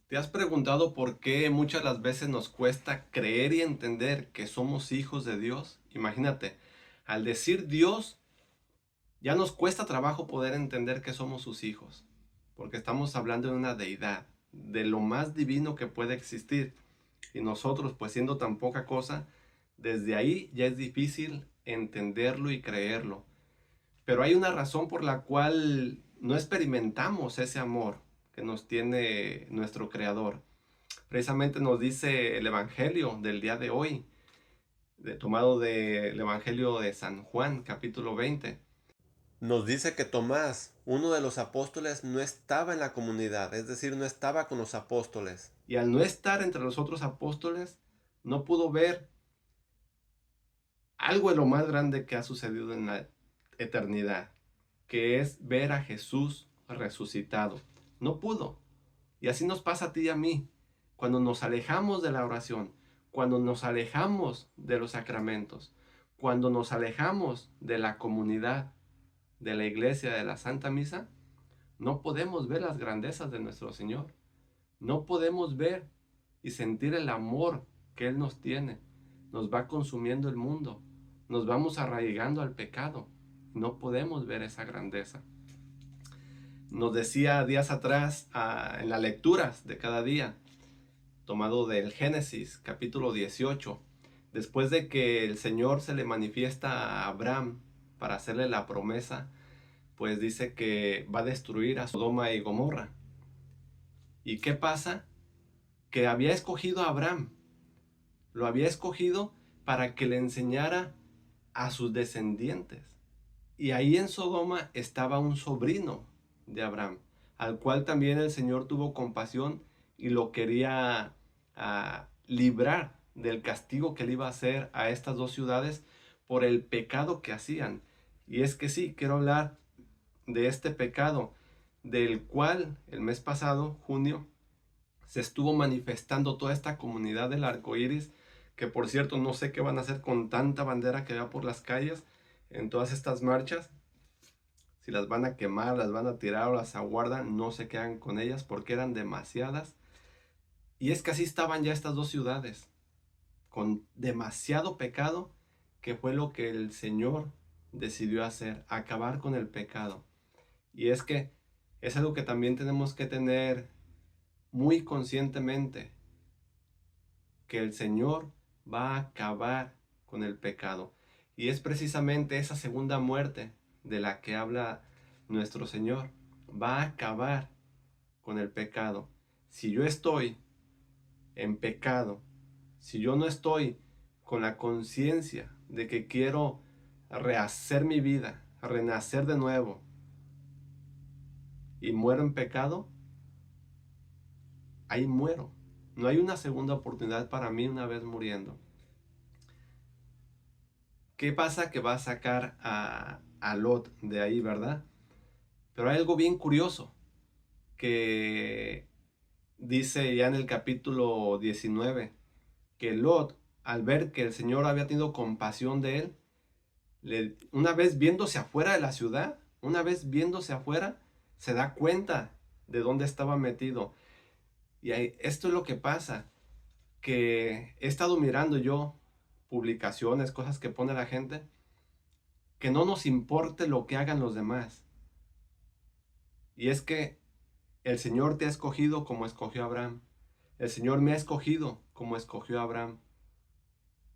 ¿Te has preguntado por qué muchas las veces nos cuesta creer y entender que somos hijos de Dios? Imagínate, al decir Dios, ya nos cuesta trabajo poder entender que somos sus hijos, porque estamos hablando de una deidad, de lo más divino que puede existir. Y nosotros, pues siendo tan poca cosa, desde ahí ya es difícil entenderlo y creerlo. Pero hay una razón por la cual no experimentamos ese amor que nos tiene nuestro Creador. Precisamente nos dice el Evangelio del día de hoy, tomado del Evangelio de San Juan, capítulo 20. Nos dice que Tomás, uno de los apóstoles, no estaba en la comunidad, es decir, no estaba con los apóstoles. Y al no estar entre los otros apóstoles, no pudo ver algo de lo más grande que ha sucedido en la eternidad, que es ver a Jesús resucitado. No pudo. Y así nos pasa a ti y a mí. Cuando nos alejamos de la oración, cuando nos alejamos de los sacramentos, cuando nos alejamos de la comunidad, de la iglesia, de la Santa Misa, no podemos ver las grandezas de nuestro Señor. No podemos ver y sentir el amor que Él nos tiene. Nos va consumiendo el mundo. Nos vamos arraigando al pecado. No podemos ver esa grandeza. Nos decía días atrás en las lecturas de cada día, tomado del Génesis, capítulo 18, después de que el Señor se le manifiesta a Abraham para hacerle la promesa, pues dice que va a destruir a Sodoma y Gomorra. ¿Y qué pasa? Que había escogido a Abraham, lo había escogido para que le enseñara a sus descendientes. Y ahí en Sodoma estaba un sobrino de Abraham, al cual también el Señor tuvo compasión y lo quería librar del castigo que le iba a hacer a estas dos ciudades por el pecado que hacían. Y es que sí, quiero hablar de este pecado, del cual el mes pasado, junio, se estuvo manifestando toda esta comunidad del arco iris, que por cierto no sé qué van a hacer con tanta bandera que va por las calles en todas estas marchas. Si las van a quemar, las van a tirar o las aguardan, no se quedan con ellas porque eran demasiadas. Y es que así estaban ya estas dos ciudades, con demasiado pecado, que fue lo que el Señor decidió hacer, acabar con el pecado. Y es que es algo que también tenemos que tener muy conscientemente, que el Señor va a acabar con el pecado. Y es precisamente esa segunda muerte de la que habla nuestro Señor. Va a acabar con el pecado. Si yo estoy en pecado, si yo no estoy con la conciencia de que quiero rehacer mi vida, renacer de nuevo, y muero en pecado, ahí muero. No hay una segunda oportunidad para mí una vez muriendo. ¿Qué pasa? Que va a sacar a Lot de ahí, ¿verdad? Pero hay algo bien curioso que dice ya en el capítulo 19, que Lot, al ver que el Señor había tenido compasión de él, una vez viéndose afuera de la ciudad, una vez viéndose afuera, se da cuenta de dónde estaba metido. Y esto es lo que pasa, que he estado mirando yo publicaciones, cosas que pone la gente, que no nos importe lo que hagan los demás. Y es que el Señor te ha escogido como escogió a Abraham. El Señor me ha escogido como escogió a Abraham.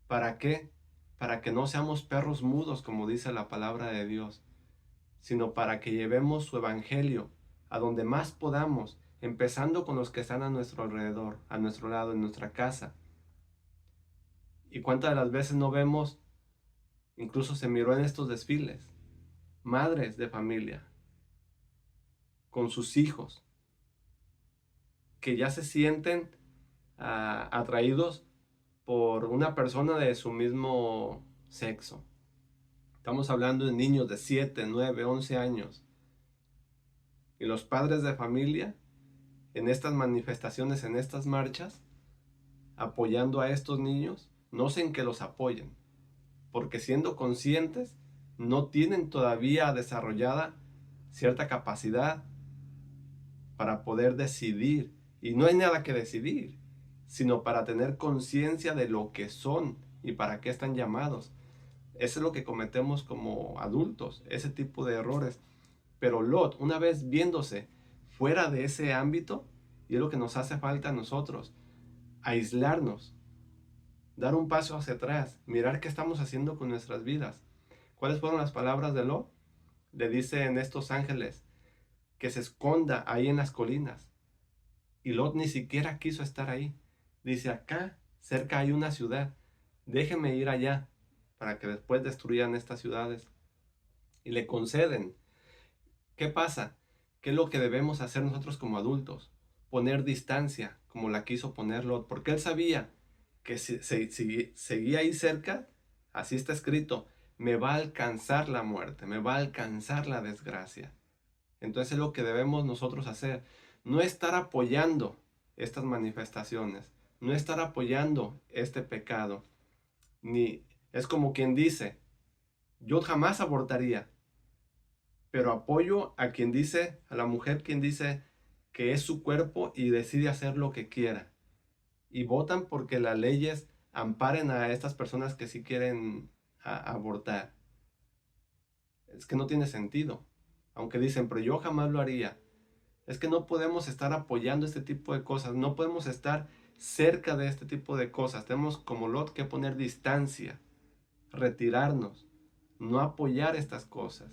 ¿Para qué? Para que no seamos perros mudos, como dice la palabra de Dios, sino para que llevemos su evangelio a donde más podamos, empezando con los que están a nuestro alrededor, a nuestro lado, en nuestra casa. ¿Y cuántas de las veces no vemos, incluso se miró en estos desfiles, madres de familia con sus hijos que ya se sienten atraídos por una persona de su mismo sexo? Estamos hablando de niños de 7, 9, 11 años. Y los padres de familia, en estas manifestaciones, en estas marchas, apoyando a estos niños, no sé en qué los apoyen, porque siendo conscientes, no tienen todavía desarrollada cierta capacidad para poder decidir Y no hay nada que decidir, sino para tener conciencia de lo que son y para qué están llamados. Eso es lo que cometemos como adultos, ese tipo de errores. Pero Lot, una vez viéndose fuera de ese ámbito, y es lo que nos hace falta a nosotros, aislarnos, dar un paso hacia atrás, mirar qué estamos haciendo con nuestras vidas. ¿Cuáles fueron las palabras de Lot? Le dicen estos ángeles que se esconda ahí en las colinas. Y Lot ni siquiera quiso estar ahí. Dice, acá cerca hay una ciudad, déjenme ir allá para que después destruyan estas ciudades. Y le conceden. ¿Qué pasa? ¿Qué es lo que debemos hacer nosotros como adultos? Poner distancia, como la quiso poner Lot, porque él sabía que si seguía ahí cerca, así está escrito, me va a alcanzar la muerte, me va a alcanzar la desgracia. Entonces es lo que debemos nosotros hacer, no estar apoyando estas manifestaciones, no estar apoyando este pecado, ni es como quien dice, yo jamás abortaría, pero apoyo a quien dice, a la mujer quien dice que es su cuerpo y decide hacer lo que quiera. Y votan porque las leyes amparen a estas personas que sí quieren abortar. Es que no tiene sentido. Aunque dicen, pero yo jamás lo haría. Es que no podemos estar apoyando este tipo de cosas. No podemos estar cerca de este tipo de cosas. Tenemos como Lot que poner distancia, retirarnos, no apoyar estas cosas.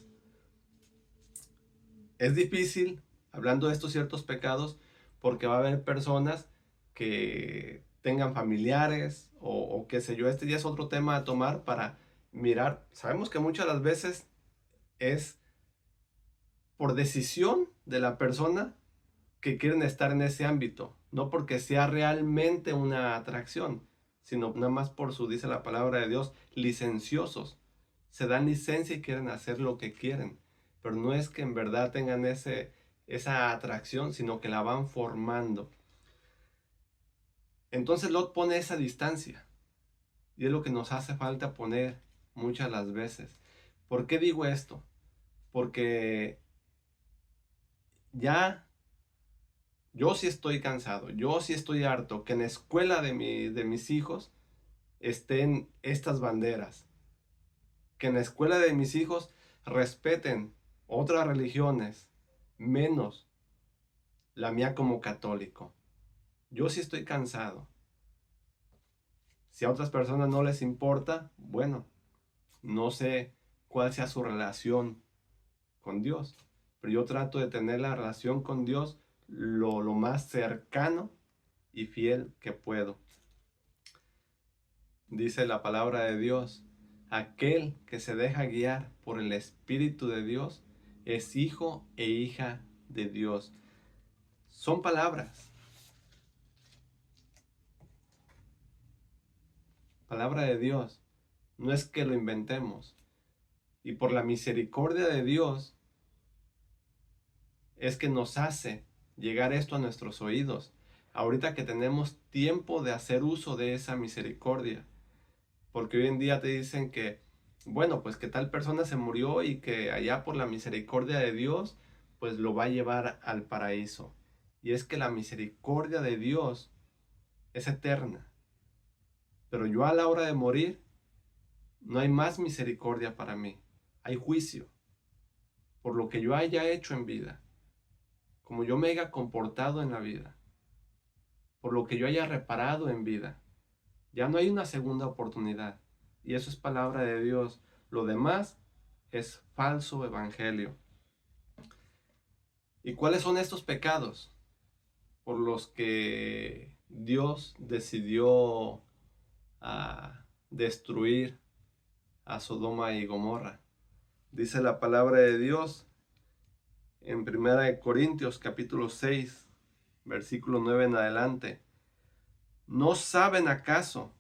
Es difícil, hablando de estos ciertos pecados, porque va a haber personas que tengan familiares o qué sé yo. Este ya es otro tema a tomar para mirar. Sabemos que muchas de las veces es por decisión de la persona que quieren estar en ese ámbito, no porque sea realmente una atracción, sino nada más por su, dice la palabra de Dios, licenciosos. Se dan licencia y quieren hacer lo que quieren, pero no es que en verdad tengan esa atracción, sino que la van formando. Entonces Lot pone esa distancia, y es lo que nos hace falta poner muchas las veces. ¿Por qué digo esto? Porque ya yo sí estoy cansado, yo sí estoy harto que en la escuela de mis hijos estén estas banderas, que en la escuela de mis hijos respeten otras religiones, menos la mía como católico. Yo sí estoy cansado. Si a otras personas no les importa, bueno, no sé cuál sea su relación con Dios, pero yo trato de tener la relación con Dios lo más cercano y fiel que puedo. Dice la palabra de Dios, aquel que se deja guiar por el Espíritu de Dios es hijo e hija de Dios. Son palabras, palabra de Dios. No es que lo inventemos. Y por la misericordia de Dios es que nos hace llegar esto a nuestros oídos. Ahorita que tenemos tiempo de hacer uso de esa misericordia. Porque hoy en día te dicen que, bueno, pues que tal persona se murió y que allá por la misericordia de Dios, pues lo va a llevar al paraíso. Y es que la misericordia de Dios es eterna. Pero yo a la hora de morir, no hay más misericordia para mí. Hay juicio por lo que yo haya hecho en vida, como yo me haya comportado en la vida, por lo que yo haya reparado en vida. Ya no hay una segunda oportunidad. Y eso es palabra de Dios. Lo demás es falso evangelio. ¿Y cuáles son estos pecados por los que Dios decidió destruir a Sodoma y Gomorra? Dice la palabra de Dios en 1 Corintios capítulo 6, versículo 9 en adelante. ¿No saben acaso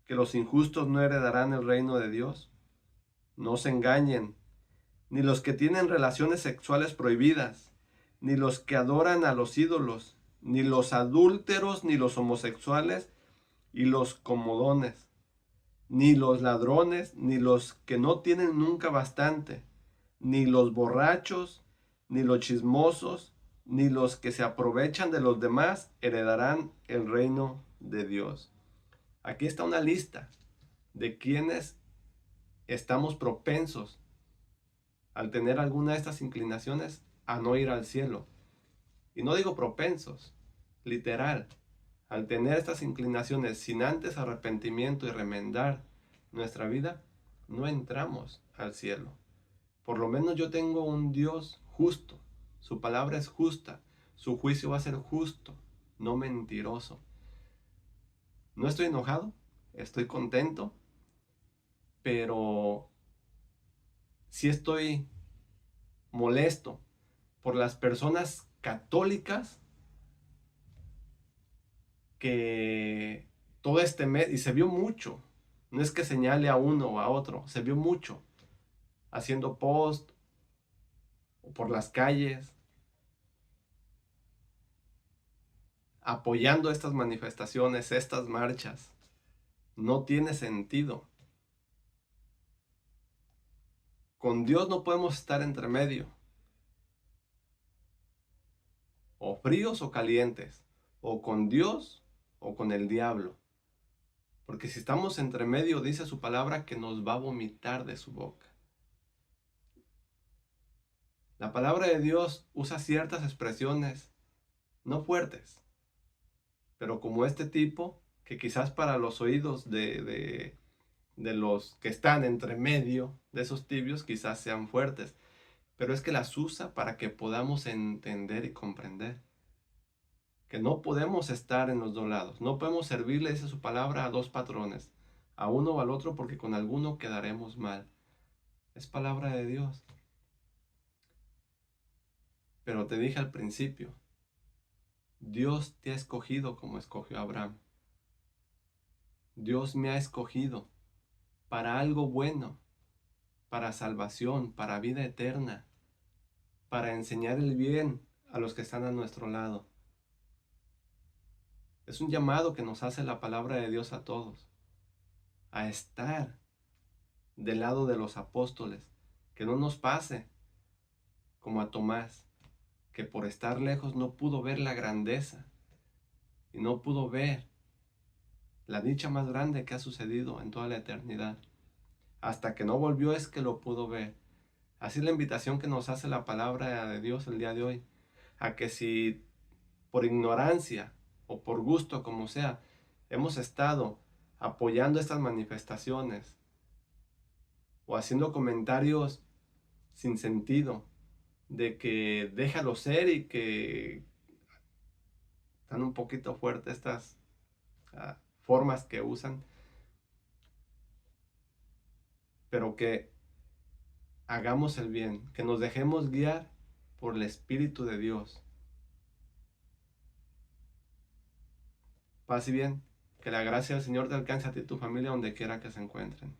que los injustos no heredarán el reino de Dios? No se engañen, ni los que tienen relaciones sexuales prohibidas, ni los que adoran a los ídolos, ni los adúlteros, ni los homosexuales y los comodones, ni los ladrones, ni los que no tienen nunca bastante, ni los borrachos, ni los chismosos, ni los que se aprovechan de los demás heredarán el reino de Dios. Aquí está una lista de quienes estamos propensos, al tener alguna de estas inclinaciones, a no ir al cielo. Y no digo propensos, literal. Al tener estas inclinaciones sin antes arrepentimiento y remendar nuestra vida, no entramos al cielo. Por lo menos yo tengo un Dios justo. Su palabra es justa. Su juicio va a ser justo, no mentiroso. No estoy enojado, estoy contento, pero sí estoy molesto por las personas católicas que todo este mes, y se vio mucho, no es que señale a uno o a otro, se vio mucho, haciendo post o por las calles, apoyando estas manifestaciones, estas marchas. No tiene sentido. Con Dios no podemos estar entre medio, o fríos o calientes, o con Dios o con el diablo. Porque si estamos entre medio, dice su palabra que nos va a vomitar de su boca. La palabra de Dios usa ciertas expresiones, no fuertes, pero como este tipo, que quizás para los oídos de los que están entre medio de esos tibios, quizás sean fuertes, pero es que las usa para que podamos entender y comprender que no podemos estar en los dos lados, no podemos servirle, dice su palabra, a dos patrones, a uno o al otro, porque con alguno quedaremos mal. Es palabra de Dios. Pero te dije al principio, Dios te ha escogido como escogió a Abraham. Dios me ha escogido para algo bueno, para salvación, para vida eterna, para enseñar el bien a los que están a nuestro lado. Es un llamado que nos hace la palabra de Dios a todos, a estar del lado de los apóstoles, que no nos pase como a Tomás, que por estar lejos no pudo ver la grandeza y no pudo ver la dicha más grande que ha sucedido en toda la eternidad. Hasta que no volvió es que lo pudo ver. Así la invitación que nos hace la palabra de Dios el día de hoy, a que si por ignorancia o por gusto, como sea, hemos estado apoyando estas manifestaciones o haciendo comentarios sin sentido, de que déjalo ser y que están un poquito fuertes estas formas que usan, pero que hagamos el bien, que nos dejemos guiar por el Espíritu de Dios. Paz y bien, que la gracia del Señor te alcance a ti y tu familia donde quiera que se encuentren.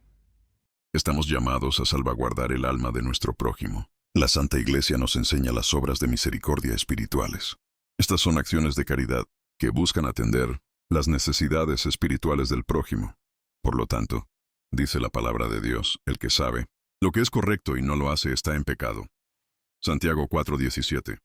Estamos llamados a salvaguardar el alma de nuestro prójimo. La Santa Iglesia nos enseña las obras de misericordia espirituales. Estas son acciones de caridad que buscan atender las necesidades espirituales del prójimo. Por lo tanto, dice la palabra de Dios, el que sabe lo que es correcto y no lo hace está en pecado. Santiago 4:17.